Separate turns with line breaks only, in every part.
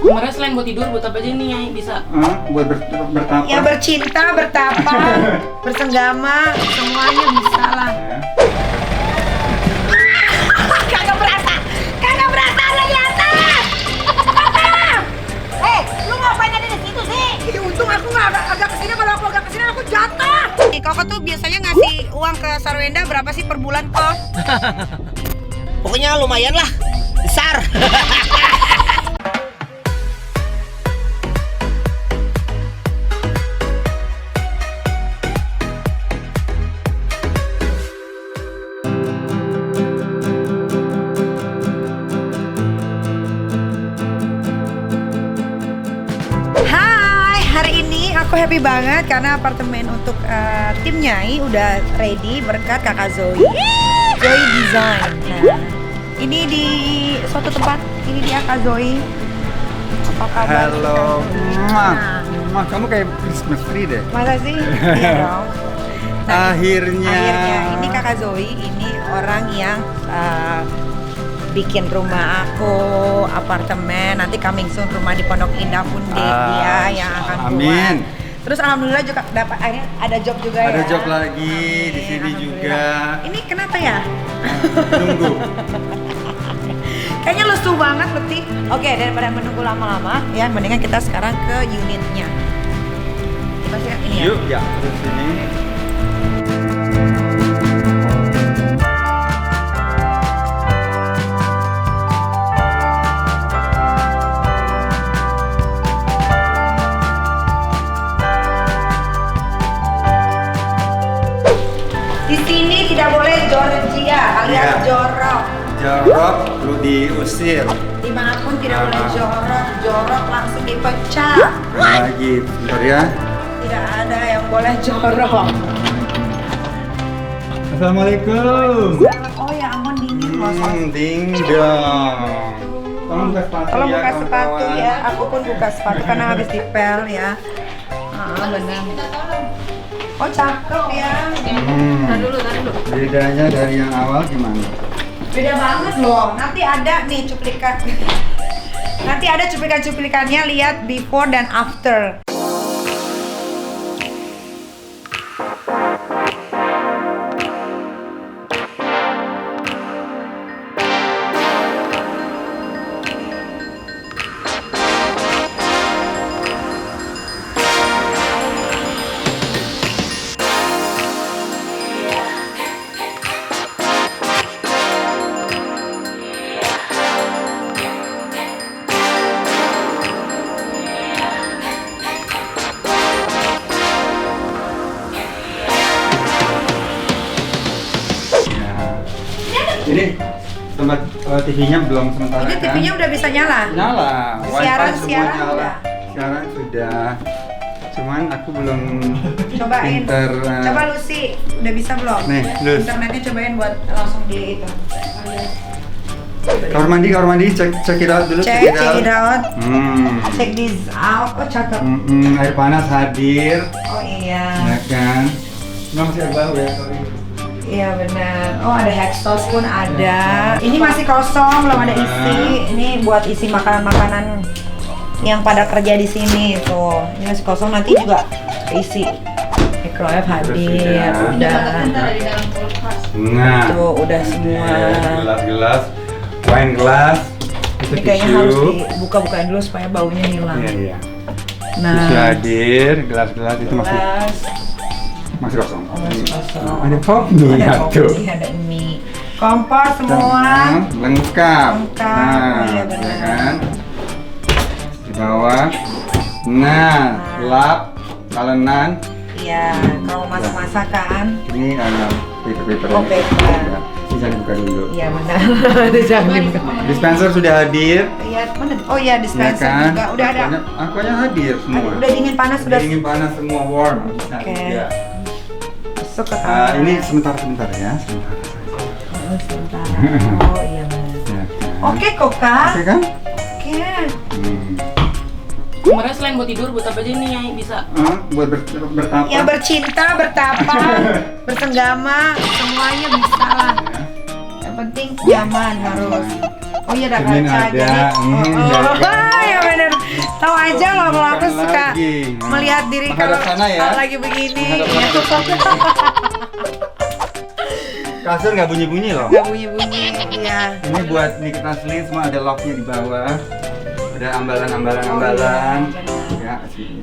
Kemarin selain buat tidur, buat apa aja nih Nyai bisa?
Buat bertapa.
Ya bercinta, bertapa, bersenggama, semuanya bisa lah. Kagak berasa ada di atas. Lu ngapain ada di situ sih? Untung aku nggak agak kesini, kalau aku agak kesini aku jatuh. Koko tuh biasanya ngasih uang ke Sarwenda berapa sih per bulan kok?
Pokoknya lumayan lah, besar.
Hari ini aku happy banget karena apartemen untuk tim Nyai udah ready berkat kakak Zoe Design. Nah, ini di suatu tempat, ini dia Kak Zoe. Apa kabar?
Halo,
Nah,
kamu kayak Christmas tree deh.
masa sih? Iya dong.
Akhirnya.
Ini kakak Zoe, ini orang yang bikin rumah aku, apartemen, nanti coming soon rumah di Pondok Indah pun dia yang akan buat.
Amin.
Terus alhamdulillah juga dapat akhirnya ada job juga ya.
Ada job lagi di sini
Alhamdulillah.
juga.
Ini kenapa ya?
Nunggu.
Kayaknya lesu banget Lutfi. Oke, daripada menunggu lama-lama ya, mendingan kita sekarang ke unitnya. Kita lihat ini ya.
Yuk, ya, terus ini.
Di sini tidak boleh Georgia alias
Iya.
jorok.
Jorok perlu diusir.
Dimanapun tidak boleh jorok langsung dipecah.
Lagi, bentar ya.
Tidak ada yang boleh jorok.
Assalamualaikum.
Oh ya ampun dingin loh.
Ding dong. Tolong buka sepatu
Tolong
ya,
buka sepatu
kawan-kawan.
ya. Aku pun buka sepatu karena habis dipel ya. Benar. Oh cakep ya.
Tahan dulu.
Bedanya dari yang awal gimana?
Beda banget loh. Nanti ada nih cuplikan. Nanti ada cuplikan-cuplikannya, lihat before dan after.
Ini tempat TV-nya belum sementara
Ini
kan?
TV-nya udah bisa nyala.
Nyala,
Siaran
semua
udah.
nyala. Siaran sudah. Cuman aku belum
Cobain.
pinter.
Coba Lucy, udah bisa belum?
Nih, Lus.
Internetnya cobain buat langsung di itu.
Kamar mandi, cek it out dulu.
Check it out.
Check
Check this out. Oh cakep.
air panas hadir,
Oh iya.
ya kan? Nggak masih air bau ya, sorry.
Iya benar. Oh ada exhaust pun ada. Ini masih kosong, belum ada isi. Ini buat isi makanan-makanan yang pada kerja di sini tuh. Ini masih kosong, nanti juga isi. Microwave hadir, udah.
Ada di dalam kulkas.
Nah,
Tuh udah semua.
gelas-gelas, wine glass, itu
Ini kayaknya harus
tisu.
dibuka-bukain dulu supaya baunya hilang.
Iya. Tisu
Nah,
hadir, gelas-gelas itu masih
gelas.
kosong.
Oh, masih kosong.
Ada pop nih
Ada
tuh.
kopi, ada mie. Kompor semua.
Lengkap.
Lengkap,
Nah,
iya
ya
benar.
kan? Di bawah. Nah, lap, kalenan.
Iya, kalau masak-masak kan.
Ini paper-paper.
Oh, paper.
Ya, ini jangan buka dulu.
Iya benar. Ada jangan.
Dispenser sudah hadir.
Iya, mana? Oh iya,
Ya
dispenser
kan?
juga. Udah ada.
Aquanya hadir semua.
Udah dingin panas
Udah
sudah.
dingin panas semua warm. Bisa
Oke.
juga.
Masuk ke kamar.
Ini sebentar ya, sebentar.
Sebentar. Oh iya benar.
Ya kan?
Oke kok Kak.
Oke kan?
Oke.
Kemarin selain buat tidur, buat apa aja nih Nyai bisa?
Buat bertapa.
Ya bercinta, bertapa, bersenggama, semuanya bisa lah. Yang penting nyaman harus. Oh iya ada
Cermin
kaca
ada,
jadi.
ya kan?
Ya benar. Tahu aja loh kalau aku
Bukan
suka
lagi.
melihat diri
Menghadap
kalau
sana ya.
lagi begini.
Menghadap
Ya.
sana. Kasur nggak bunyi-bunyi loh.
Gak bunyi-bunyi, iya.
Ini buat Nikita Slim, semua ada locknya di bawah. Ada ambalan. Ya, sini.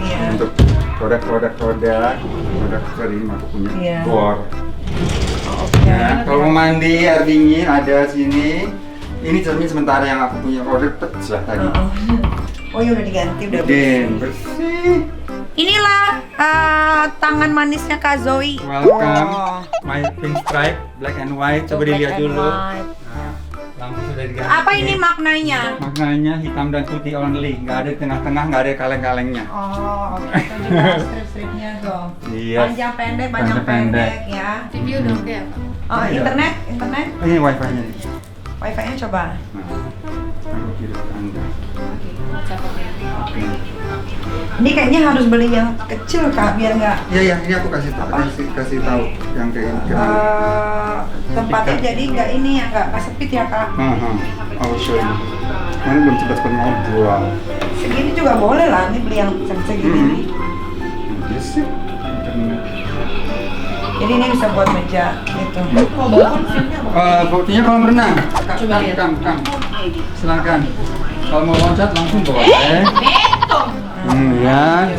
Iya.
Untuk produk kering aku punya
Iya.
door.
Oke.
Ya, kalau mau mandi air dingin ada sini. Ini cermin sementara yang aku punya order pecah tadi.
Oh iya udah diganti, udah
Den, bersih.
Inilah tangan manisnya Kak Zoe.
Welcome.
Oh.
My pink stripe, black and white. Coba
Black
dilihat
and
dulu.
white.
Nah, lampu sudah diganti.
Apa ini maknanya?
Maknanya hitam dan putih only, nggak ada di tengah-tengah, nggak ada kaleng-kalengnya.
Oh, oke. Itu juga strip-stripnya tuh.
Iya.
Panjang pendek
Panjang pendek.
ya.
TV udah oke ya, Pak?
Oh,
Iya.
internet?
Ini wifi-nya.
Wifi-nya coba.
Nah, aku kirim ke Anda. Oke.
Ini kayaknya harus beli yang kecil Kak, biar nggak
Iya, ini aku kasih tahu yang kayak ini.
tempatnya jadi nggak ini ya, nggak sempit ya Kak.
I'll show you. Ini belum sempat ngobrol.
Segini juga boleh lah, ini beli yang segini nih.
Yes, internet.
Jadi ini bisa buat meja gitu.
Buktinya kolam renang.
Coba lihat.
Kang. Silakan. Kalau mau loncat langsung boleh. Ya.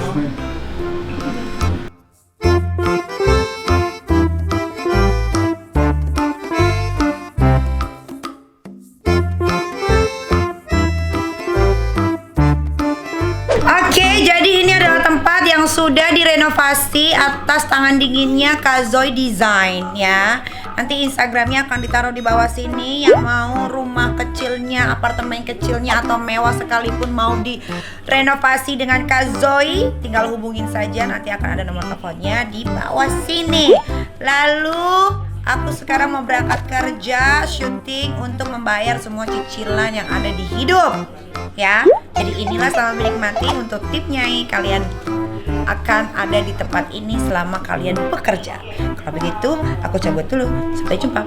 Oke, jadi ini adalah tempat yang sudah direnovasi atas tangan dinginnya Kak Zoe Design ya. Nanti Instagramnya akan ditaruh di bawah sini. Yang mau rumah kecilnya, apartemen kecilnya atau mewah sekalipun mau direnovasi dengan Kak Zoe, tinggal hubungin saja. Nanti akan ada nomor teleponnya di bawah sini. Lalu aku sekarang mau berangkat kerja, syuting untuk membayar semua cicilan yang ada di hidup. Ya, jadi inilah selamat menikmati untuk tip Nyai. Kalian akan ada di tempat ini selama kalian bekerja. Kalau begitu, aku cabut dulu. Sampai jumpa.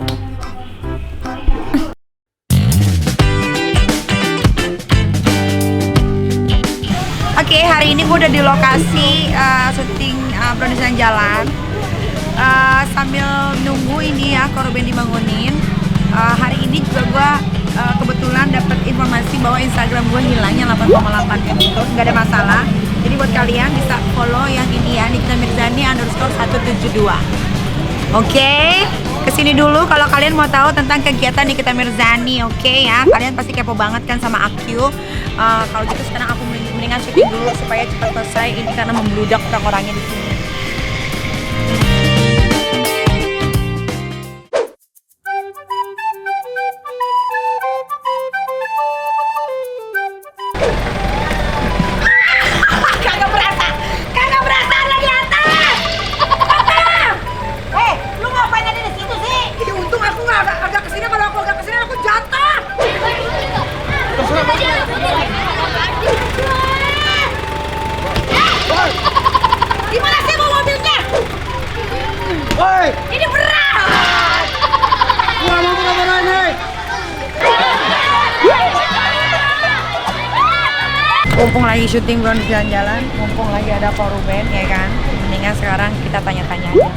Oke, hari ini gue udah di lokasi syuting produksi jalan. Sambil nunggu ini ya, korban dibangunin. Hari ini juga gue kebetulan dapat informasi bahwa Instagram gue hilangnya 8,8 M itu nggak ada masalah. Jadi buat kalian bisa follow yang ini ya, Nikita Mirzani _172. Oke, kesini dulu kalau kalian mau tahu tentang kegiatan Nikita Mirzani. Oke ya, kalian pasti kepo banget kan sama aku. Kalau gitu sekarang aku mendingan syuting dulu supaya cepat selesai ini karena membludak orang-orangnya di sini. Gimana sih bawa mobilnya?
Woi,
Ini berat.
gua mau kemana nih?
Mumpung lagi syuting belum jalan-jalan, mumpung lagi ada Koruben ya kan. Mendingan sekarang kita tanya-tanya aja.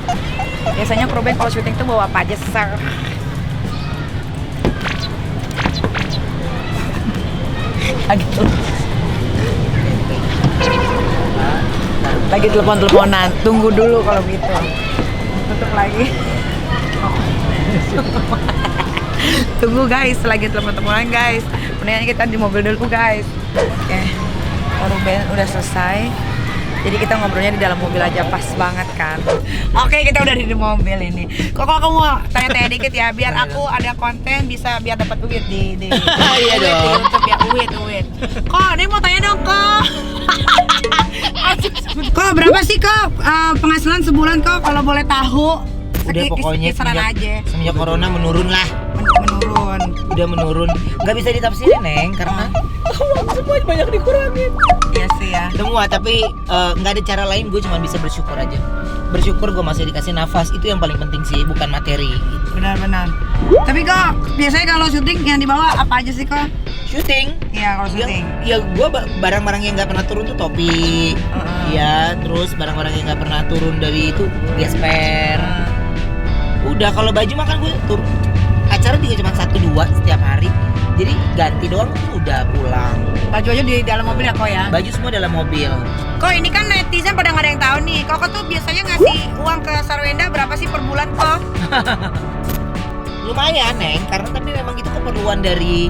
Biasanya Koruben kalau syuting tuh bawa apa aja, Sir? Lagi telepon-teleponan, tunggu dulu kalau gitu. Tutup lagi. Tunggu guys, lagi telepon-teleponan guys. Mendingan kita di mobil dulu guys. Oke, Koruben udah selesai. Jadi kita ngobrolnya di dalam mobil aja, pas banget kan. Oke, kita udah di mobil ini. Kok kamu tanya-tanya dikit ya, biar aku ada konten bisa biar dapat duit di
Iya
di
dong.
YouTube ya, duit. Kok, dia mau tanya dong kok. Kok berapa sih kok penghasilan sebulan kok kalau boleh tahu?
Udah pokoknya
kisaran aja.
semenjak corona menurun lah.
Menurun.
Udah menurun. Nggak bisa ditafsirin, Neng, karena uang semua banyak dikurangin.
Iya sih ya.
Semua, tapi nggak ada cara lain, gue cuma bisa bersyukur aja. Bersyukur gue masih dikasih nafas, itu yang paling penting sih, bukan materi.
Benar-benar. Tapi kok biasanya kalau syuting yang dibawa apa aja sih kok?
Syuting?
Iya kalau syuting.
Ya gue barang-barang yang nggak pernah turun tuh topi. Ya, terus barang-barang yang nggak pernah turun dari itu gesper. Udah, kalau baju makan gue turun. Acara juga cuma 1-2 setiap hari. Jadi ganti doang tuh udah pulang.
Baju aja di dalam mobil ya kok ya?
Baju semua dalam mobil.
Kok ini kan netizen pada nggak ada yang tahu nih. Kok tuh biasanya ngasih uang ke Sarwenda berapa sih per bulan kok?
Lumayan, Neng, karena tapi memang itu keperluan dari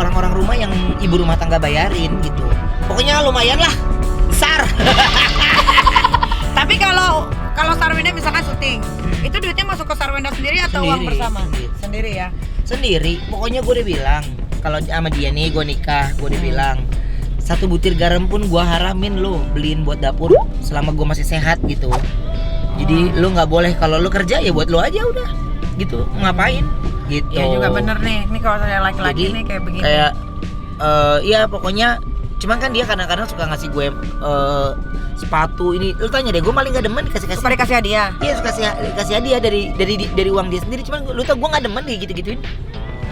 orang-orang rumah yang ibu rumah tangga bayarin gitu. Pokoknya lumayan lah, besar.
Tapi kalau Sarwenda misalkan syuting, itu duitnya masuk ke Sarwenda sendiri atau uang
Sendiri,
bersama?
sendiri.
Ya.
Sendiri, pokoknya gue udah bilang kalau sama dia nih gue nikah, gue udah bilang 1 butir garam pun gue haramin lo beliin buat dapur selama gue masih sehat gitu. Jadi lo nggak boleh, kalau lo kerja ya buat lo aja udah gitu, ngapain gitu.
Ya juga bener nih, ini kalau saya laki-laki
Jadi,
nih kayak begini.
Kayak ya pokoknya, cuman kan dia kadang-kadang suka ngasih gue sepatu ini. Lu tanya deh, gue malah nggak demen dikasih.
Suka dikasih hadiah.
Iya, suka kasih hadiah dari uang dia sendiri. Cuman lu tau gue nggak demen kayak gitu-gituin.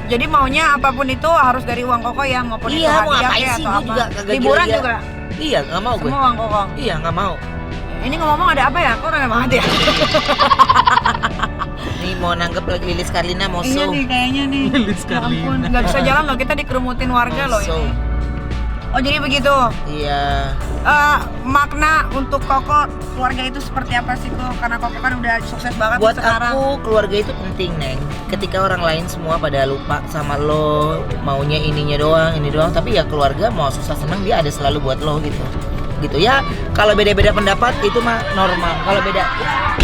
Jadi maunya apapun itu harus dari uang Koko ya, maupun itu
Iya, mau
hadiah
ngapain
kayak
sih,
atau
gue
apa.
juga kagak
Liburan
gila-gila.
juga.
Iya, nggak mau gue.
Semua uang Koko.
Iya, nggak mau.
Ini ngomong ada apa ya? Kok rame banget ya?
Nih mau nanggep lagi Lilis Karlina mau
Iya
show.
nih kayaknya nih.
Lilis
Ya ampun,
Karlina.
nggak bisa jalan loh, kita dikerumutin warga loh
So.
ini. Oh jadi begitu.
Iya.
Makna untuk Koko keluarga itu seperti apa sih kok? Karena Koko kan udah sukses banget
Buat
nih sekarang.
aku keluarga itu penting, Neng. Ketika orang lain semua pada lupa sama lo, maunya ininya doang, ini doang, tapi ya keluarga mau susah senang dia ada selalu buat lo gitu. Gitu ya. Kalau beda-beda pendapat itu mah normal.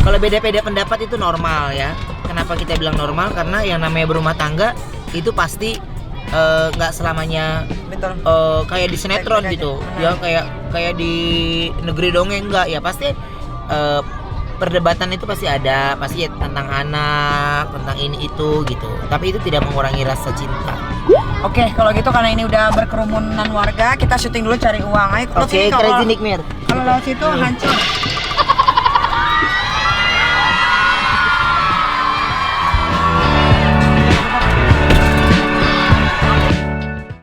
Kalau beda-beda pendapat itu normal ya. Kenapa kita bilang normal? Karena yang namanya berumah tangga itu pasti nggak selamanya
Betul.
kayak di sinetron
Baik-baik
gitu
aja.
ya, kayak di negeri dongeng, enggak ya, pasti perdebatan itu pasti ada, pasti ya, tentang anak, tentang ini itu gitu, tapi itu tidak mengurangi rasa cinta.
Oke, kalau gitu karena ini udah berkerumunan warga, kita syuting dulu cari uang. Ayo,
Oke, Crazy Nick Mir.
Kalau lewat situ hancur.